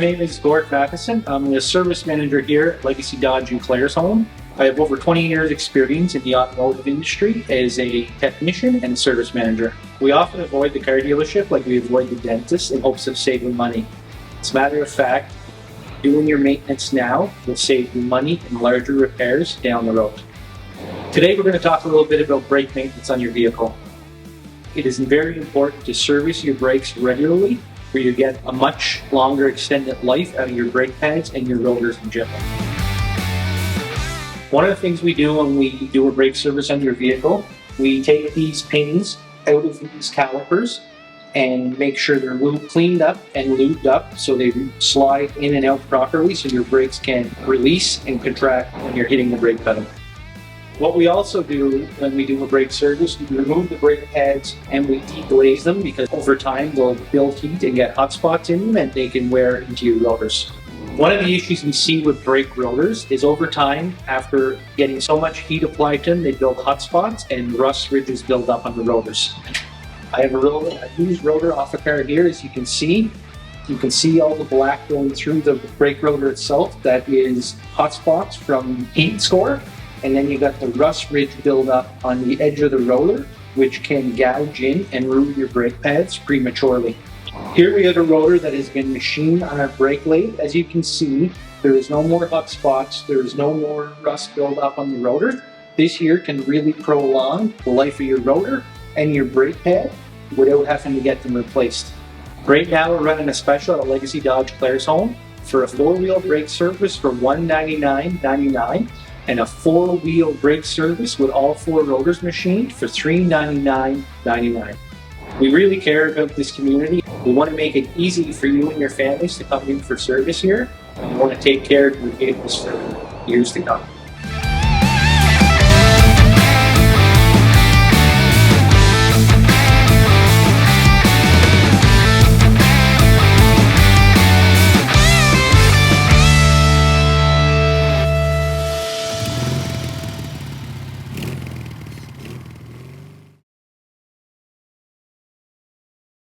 name is Gord Matheson. I'm the Service Manager here at Legacy Dodge in Claresholm. I have over 20 years experience in the automotive industry as a technician and service manager. We often avoid the car dealership like we avoid the dentist in hopes of saving money. As a matter of fact, doing your maintenance now will save you money in larger repairs down the road. Today we're going to talk a little bit about brake maintenance on your vehicle. It is very important to service your brakes regularly where you get a much longer extended life out of your brake pads and your rotors in general. One of the things we do when we do a brake service on your vehicle, we take these pins out of these calipers and make sure they're cleaned up and lubed up so they slide in and out properly so your brakes can release and contract when you're hitting the brake pedal. What we also do when we do a brake service, we remove the brake pads and we deglaze them because over time they'll build heat and get hot spots in them and they can wear into your rotors. One of the issues we see with brake rotors is over time, after getting so much heat applied to them, they build hot spots and rust ridges build up on the rotors. I have a used rotor off the car here, as you can see. You can see all the black going through the brake rotor itself. That is hot spots from heat score. And then you got the rust ridge build up on the edge of the rotor, which can gouge in and ruin your brake pads prematurely. Here we have a rotor that has been machined on our brake lathe. As you can see, there is no more hot spots, there is no more rust build up on the rotor. This here can really prolong the life of your rotor and your brake pad without having to get them replaced. Right now we're running a special at Legacy Dodge Claresholm for a 4-wheel brake service for $199.99 and a 4-wheel brake service with all 4 rotors machined for $399.99. We really care about this community. We want to make it easy for you and your families to come in for service here. And we want to take care of your vehicles for years to come.